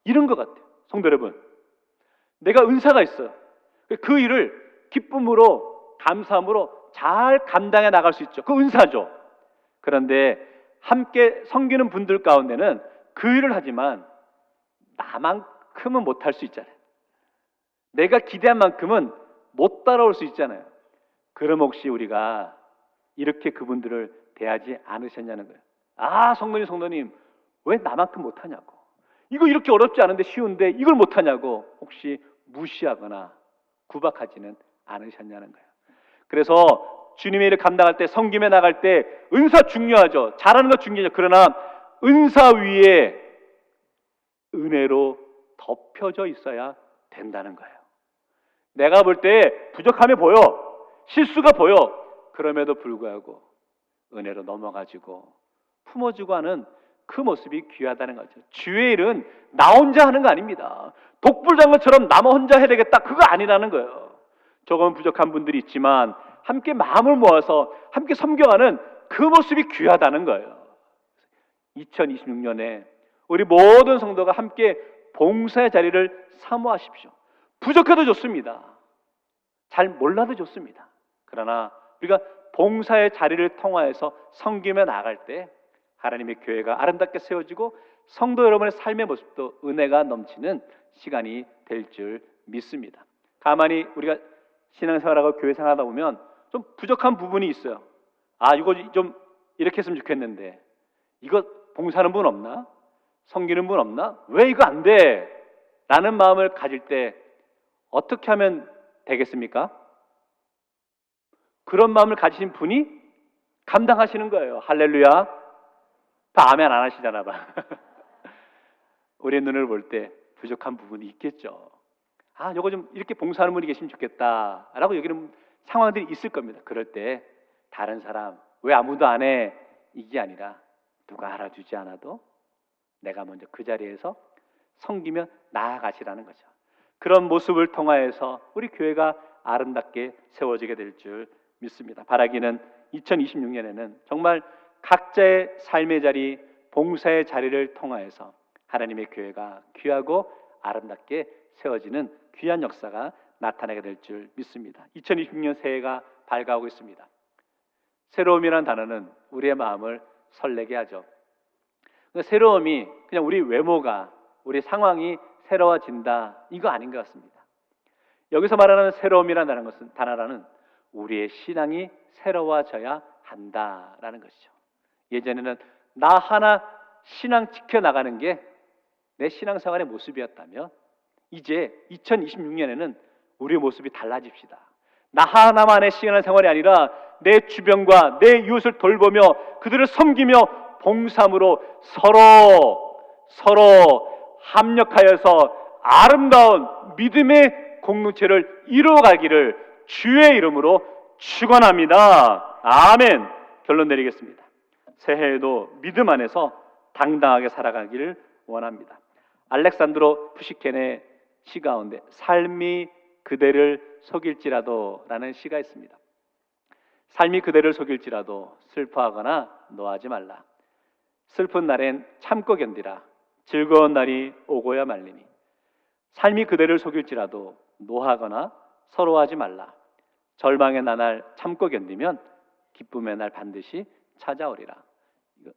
이런 것 같아요. 성도 여러분, 내가 은사가 있어요. 그 일을 기쁨으로 감사함으로 잘 감당해 나갈 수 있죠. 그 은사죠. 그런데 함께 섬기는 분들 가운데는 그 일을 하지만 나만큼은 못할 수 있잖아요. 내가 기대한 만큼은 못 따라올 수 있잖아요. 그럼 혹시 우리가 이렇게 그분들을 대하지 않으셨냐는 거예요. 아, 성도님 왜 나만큼 못하냐고, 이거 이렇게 어렵지 않은데 쉬운데 이걸 못하냐고 혹시 무시하거나 구박하지는 않으셨냐는 거예요. 그래서 주님의 일을 감당할 때, 섬김에 나갈 때 은사 중요하죠. 잘하는 거 중요하죠. 그러나 은사 위에 은혜로 덮여져 있어야 된다는 거예요. 내가 볼 때 부족함이 보여, 실수가 보여. 그럼에도 불구하고 은혜로 넘어가지고 품어주고 하는 그 모습이 귀하다는 거죠. 주의 일은 나 혼자 하는 거 아닙니다. 독불장군처럼 나 혼자 해야 되겠다, 그거 아니라는 거예요. 조금 부족한 분들이 있지만 함께 마음을 모아서 함께 섬겨가는 그 모습이 귀하다는 거예요. 2026년에 우리 모든 성도가 함께 봉사의 자리를 사모하십시오. 부족해도 좋습니다. 잘 몰라도 좋습니다. 그러나 우리가 봉사의 자리를 통하여서 섬기며 나아갈 때 하나님의 교회가 아름답게 세워지고 성도 여러분의 삶의 모습도 은혜가 넘치는 시간이 될 줄 믿습니다. 가만히 우리가 신앙생활하고 교회생활하다 보면 좀 부족한 부분이 있어요. 아, 이거 좀 이렇게 했으면 좋겠는데, 이거 봉사하는 분 없나? 섬기는 분 없나? 왜 이거 안 돼? 라는 마음을 가질 때 어떻게 하면 되겠습니까? 그런 마음을 가지신 분이 감당하시는 거예요. 할렐루야. 다 아멘 안 하시잖아 봐. 우리의 눈을 볼 때 부족한 부분이 있겠죠. 아, 요거 좀 이렇게 봉사하는 분이 계시면 좋겠다 라고 여기는 상황들이 있을 겁니다. 그럴 때 다른 사람 왜 아무도 안 해? 이게 아니라 누가 알아주지 않아도 내가 먼저 그 자리에서 섬기며 나아가시라는 거죠. 그런 모습을 통하여서 우리 교회가 아름답게 세워지게 될 줄 믿습니다. 바라기는 2026년에는 정말 각자의 삶의 자리, 봉사의 자리를 통하여서 하나님의 교회가 귀하고 아름답게 세워지는 귀한 역사가 나타나게 될 줄 믿습니다. 2026년 새해가 밝아오고 있습니다. 새로움이라는 단어는 우리의 마음을 설레게 하죠. 새로움이 그냥 우리 외모가, 우리 상황이 새로워진다, 이거 아닌 것 같습니다. 여기서 말하는 새로움이라는 것은 단어라는 우리의 신앙이 새로워져야 한다라는 것이죠. 예전에는 나 하나 신앙 지켜나가는 게 내 신앙생활의 모습이었다면 이제 2026년에는 우리의 모습이 달라집시다. 나 하나만의 신앙생활이 아니라 내 주변과 내 이웃을 돌보며 그들을 섬기며 봉사함으로 서로 합력하여서 아름다운 믿음의 공동체를 이루어가기를 주의 이름으로 축원합니다. 아멘. 결론 내리겠습니다. 새해에도 믿음 안에서 당당하게 살아가기를 원합니다. 알렉산드로 푸시켄의 시 가운데 삶이 그대를 속일지라도 라는 시가 있습니다. 삶이 그대를 속일지라도 슬퍼하거나 노하지 말라. 슬픈 날엔 참고 견디라. 즐거운 날이 오고야 말리니. 삶이 그대를 속일지라도 노하거나 서러워하지 말라. 절망의 나날 참고 견디면 기쁨의 날 반드시 찾아오리라.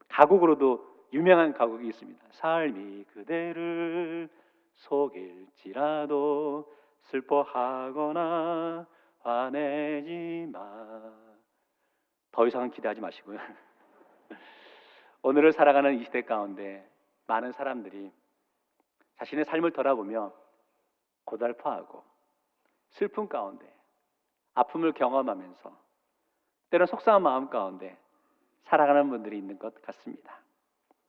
가곡으로도 유명한 가곡이 있습니다. 삶이 그대를 속일지라도 슬퍼하거나 화내지 마. 더 이상은 기대하지 마시고요. 오늘을 살아가는 이 시대 가운데 많은 사람들이 자신의 삶을 돌아보며 고달파하고 슬픔 가운데 아픔을 경험하면서 때론 속상한 마음 가운데 살아가는 분들이 있는 것 같습니다.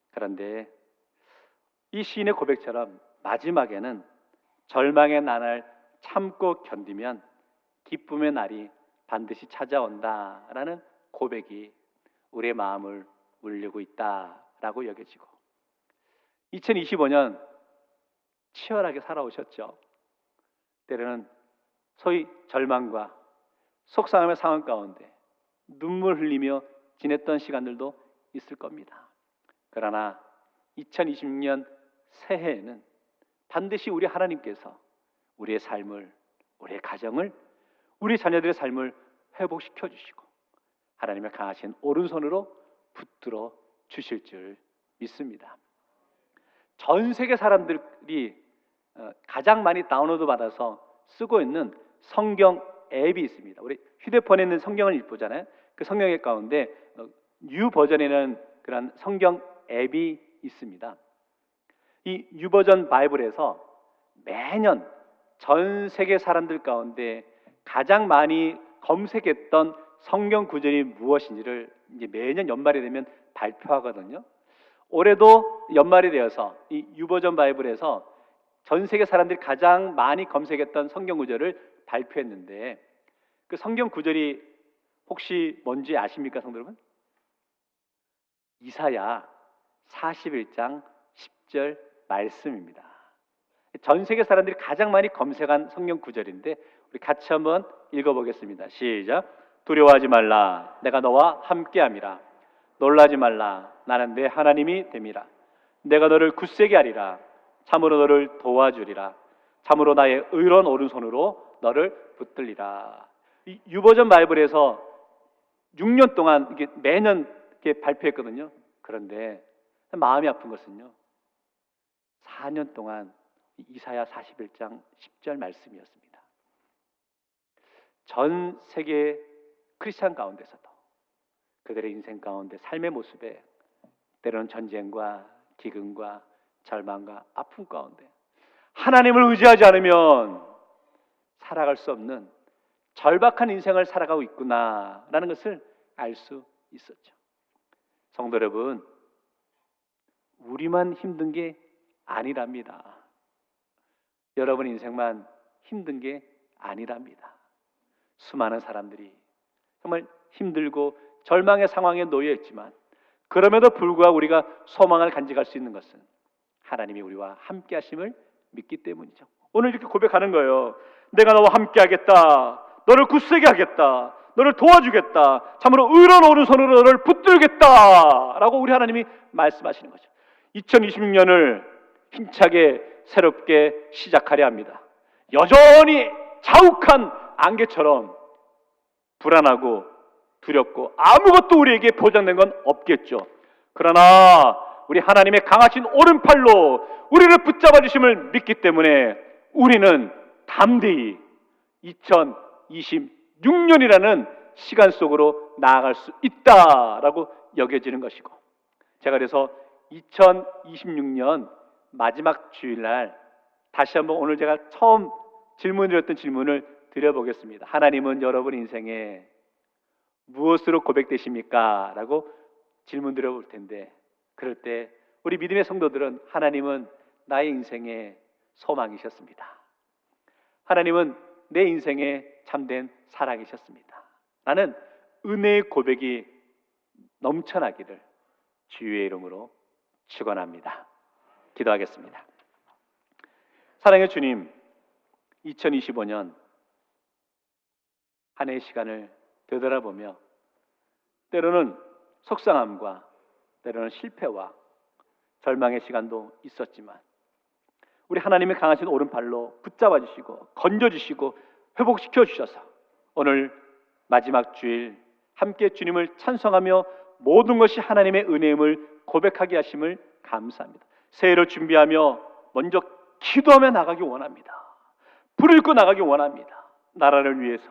그런데 이 시인의 고백처럼 마지막에는 절망의 나날 참고 견디면 기쁨의 날이 반드시 찾아온다라는 고백이 우리의 마음을 울리고 있다라고 여겨지고 2025년 치열하게 살아오셨죠. 때로는 소위 절망과 속상함의 상황 가운데 눈물 흘리며 지냈던 시간들도 있을 겁니다. 그러나 2026년 새해에는 반드시 우리 하나님께서 우리의 삶을, 우리의 가정을, 우리 자녀들의 삶을 회복시켜 주시고 하나님의 강하신 오른손으로 붙들어 주실 줄 믿습니다. 전 세계 사람들이 가장 많이 다운로드 받아서 쓰고 있는 성경 앱이 있습니다. 우리 휴대폰에 있는 성경을 읽보잖아요. 그 성경 앱 가운데 뉴 버전이라는 그런 성경 앱이 있습니다. 이 뉴 버전 바이블에서 매년 전 세계 사람들 가운데 가장 많이 검색했던 성경 구절이 무엇인지를 이제 매년 연말이 되면 발표하거든요. 올해도 연말이 되어서 이 뉴 버전 바이블에서 전 세계 사람들이 가장 많이 검색했던 성경 구절을 발표했는데 그 성경 구절이 혹시 뭔지 아십니까, 성도 여러분? 이사야 41장 10절 말씀입니다. 전 세계 사람들이 가장 많이 검색한 성경 구절인데 우리 같이 한번 읽어보겠습니다. 시작. 두려워하지 말라. 내가 너와 함께함이라. 놀라지 말라. 나는 내 하나님이 됨이라. 내가 너를 굳세게 하리라. 참으로 너를 도와주리라. 참으로 나의 의로운 오른손으로 너를 붙들리라. 이 유버전 바이블에서 6년 동안 이게 매년 이렇게 발표했거든요. 그런데 마음이 아픈 것은요, 4년 동안 이사야 41장 10절 말씀이었습니다. 전 세계 크리스찬 가운데서도 그들의 인생 가운데 삶의 모습에 때로는 전쟁과 기근과 절망과 아픔 가운데 하나님을 의지하지 않으면 살아갈 수 없는 절박한 인생을 살아가고 있구나라는 것을 알 수 있었죠. 성도 여러분, 우리만 힘든 게 아니랍니다. 여러분 인생만 힘든 게 아니랍니다. 수많은 사람들이 정말 힘들고 절망의 상황에 놓여 있지만 그럼에도 불구하고 우리가 소망을 간직할 수 있는 것은 하나님이 우리와 함께 하심을 믿기 때문이죠. 오늘 이렇게 고백하는 거예요. 내가 너와 함께 하겠다. 너를 굳세게 하겠다. 너를 도와주겠다. 참으로 의로운 오른손으로 너를 붙들겠다 라고 우리 하나님이 말씀하시는 거죠. 2026년을 힘차게 새롭게 시작하려 합니다. 여전히 자욱한 안개처럼 불안하고 두렵고 아무것도 우리에게 보장된 건 없겠죠. 그러나 우리 하나님의 강하신 오른팔로 우리를 붙잡아 주심을 믿기 때문에 우리는 담대히 2026년이라는 시간 속으로 나아갈 수 있다라고 여겨지는 것이고, 제가 그래서 2026년 마지막 주일날 다시 한번 오늘 제가 처음 질문드렸던 질문을 드려보겠습니다. 하나님은 여러분 인생에 무엇으로 고백되십니까? 라고 질문 드려볼 텐데, 그럴 때 우리 믿음의 성도들은 하나님은 나의 인생의 소망이셨습니다. 하나님은 내 인생의 참된 사랑이셨습니다. 나는 은혜의 고백이 넘쳐나기를 주의 이름으로 축원합니다. 기도하겠습니다. 사랑의 주님, 2025년 한 해의 시간을 되돌아보며 때로는 속상함과 때로는 실패와 절망의 시간도 있었지만 우리 하나님의 강하신 오른팔로 붙잡아 주시고 건져 주시고 회복시켜 주셔서 오늘 마지막 주일 함께 주님을 찬송하며 모든 것이 하나님의 은혜임을 고백하게 하심을 감사합니다. 새해를 준비하며 먼저 기도하며 나가기 원합니다. 불을 끄 나가기 원합니다. 나라를 위해서,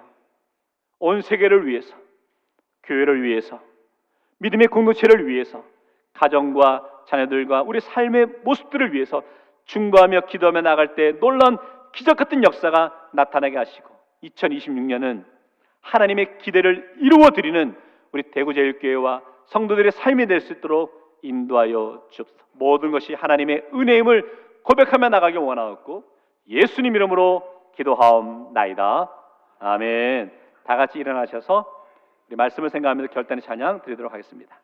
온 세계를 위해서, 교회를 위해서, 믿음의 공동체를 위해서, 가정과 자녀들과 우리 삶의 모습들을 위해서 중보하며 기도하며 나갈 때 놀라운 기적 같은 역사가 나타나게 하시고 2026년은 하나님의 기대를 이루어드리는 우리 대구제일교회와 성도들의 삶이 될 수 있도록 인도하여 주옵소서. 모든 것이 하나님의 은혜임을 고백하며 나가기 원하옵고 예수님 이름으로 기도하옵나이다. 아멘. 다 같이 일어나셔서 우리 말씀을 생각하면서 결단의 찬양 드리도록 하겠습니다.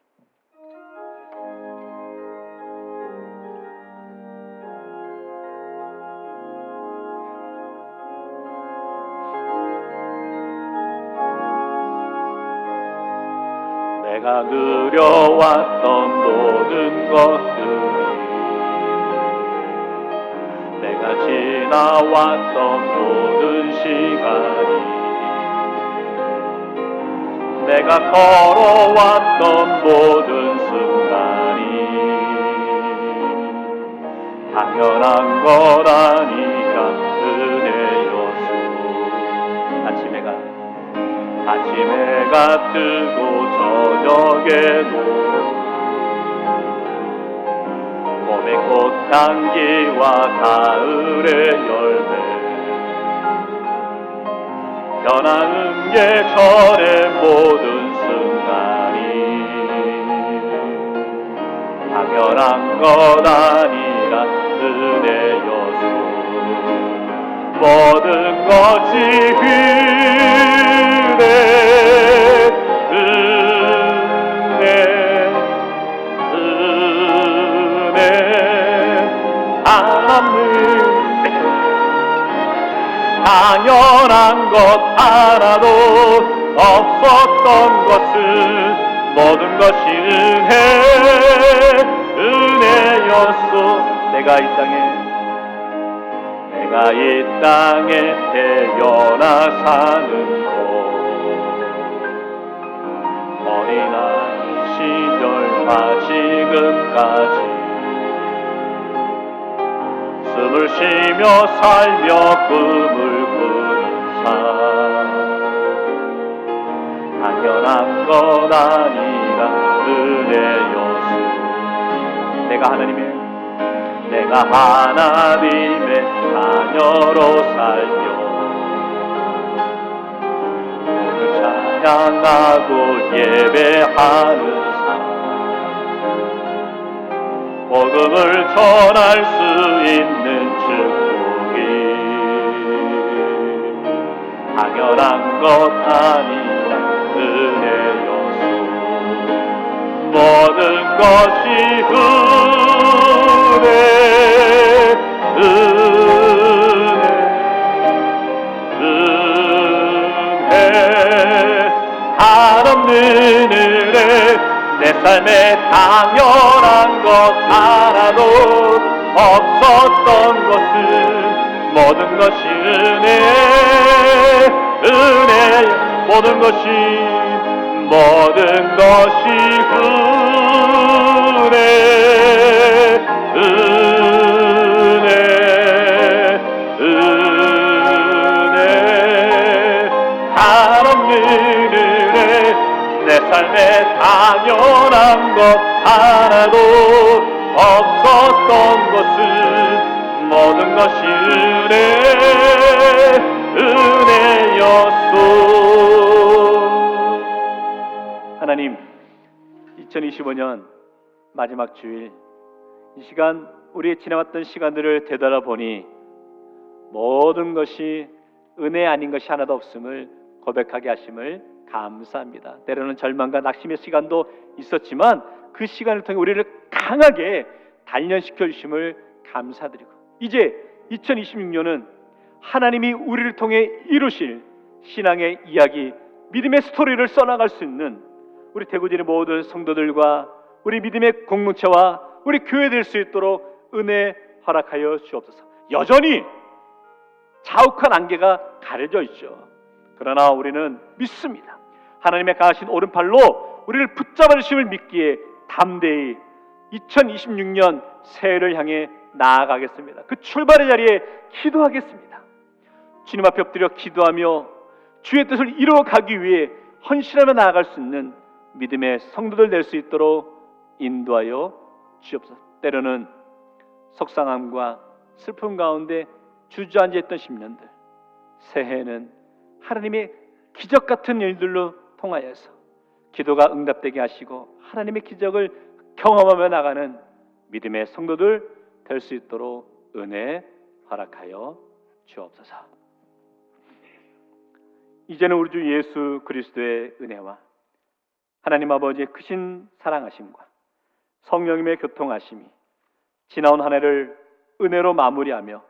내가 누려왔던 모든 것들이, 내가 지나왔던 모든 시간이, 내가 걸어왔던 모든 순간이 당연한 것 아니라 은혜였소. 아침 해가 뜨고 저녁에도 봄의 꽃향기와 가을의 열매, 변하는 계절의 모든 순간이 당연한 것 아니라 은혜였소. 모든 것이 당연한 것 하나도 없었던 것은 모든 것이 은혜였소. 내가 이 땅에 태어나 사는 곳, 어린아이 시절과 지금까지 숨을 쉬며 살며 꿈을 꾸는 삶, 당연한 것 아니라 은혜였소. 내가 하나님의 자녀로 살며 오늘 찬양하고 예배하는 삶, 복음을 전할 수 있는 축복이 당연한 것 아니라 은혜였소. 모든 것이 은혜 한없는 은혜. 내 삶에 당연한 것 하나도 없었던 것은 모든 것이 모든 것이 한없는 은혜. 내 삶에 당연한 것 하나도 없었던 것은 모든 것이 은혜였소. 하나님, 2025년 마지막 주일 이 시간 우리의 지나왔던 시간들을 되돌아보니 모든 것이 은혜 아닌 것이 하나도 없음을 고백하게 하심을 감사합니다. 때로는 절망과 낙심의 시간도 있었지만 그 시간을 통해 우리를 강하게 단련시켜 주심을 감사드리고, 이제 2026년은 하나님이 우리를 통해 이루실 신앙의 이야기, 믿음의 스토리를 써나갈 수 있는 우리 대구진의 모든 성도들과 우리 믿음의 공동체와 우리 교회 될 수 있도록 은혜 허락하여 주옵소서. 여전히 자욱한 안개가 가려져 있죠. 그러나 우리는 믿습니다. 하나님의 강하신 오른팔로 우리를 붙잡아 주심을 믿기에 담대히 2026년 새해를 향해 나아가겠습니다. 그 출발의 자리에 기도하겠습니다. 주님 앞에 엎드려 기도하며 주의 뜻을 이루어가기 위해 헌신하며 나아갈 수 있는 믿음의 성도들 될 수 있도록 인도하여 주옵소서. 때로는 속상함과 슬픔 가운데 주저앉아 있던 10년들, 새해에는 하나님의 기적 같은 일들로 통하여서 기도가 응답되게 하시고 하나님의 기적을 경험하며 나가는 믿음의 성도들 될 수 있도록 은혜 허락하여 주옵소서. 이제는 우리 주 예수 그리스도의 은혜와 하나님 아버지의 크신 사랑하심과 성령님의 교통하심이 지나온 한 해를 은혜로 마무리하며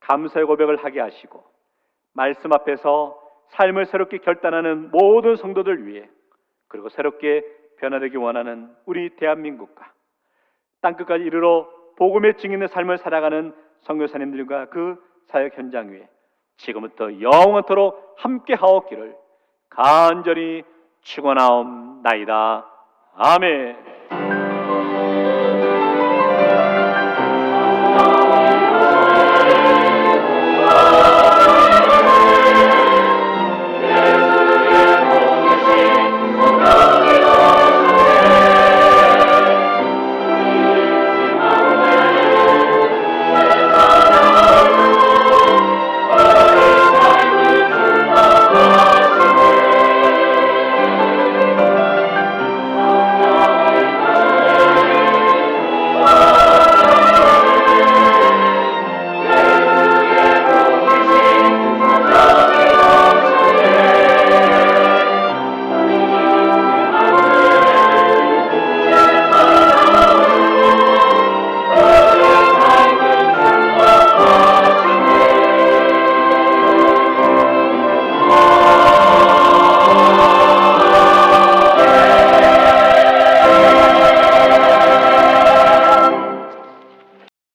감사의 고백을 하게 하시고 말씀 앞에서 삶을 새롭게 결단하는 모든 성도들 위해, 그리고 새롭게 변화되기 원하는 우리 대한민국과 땅끝까지 이르러 복음의 증인의 삶을 살아가는 선교사님들과 그 사역 현장 위에 지금부터 영원토록 함께 하옵기를 간절히 축원하옵나이다. 아멘.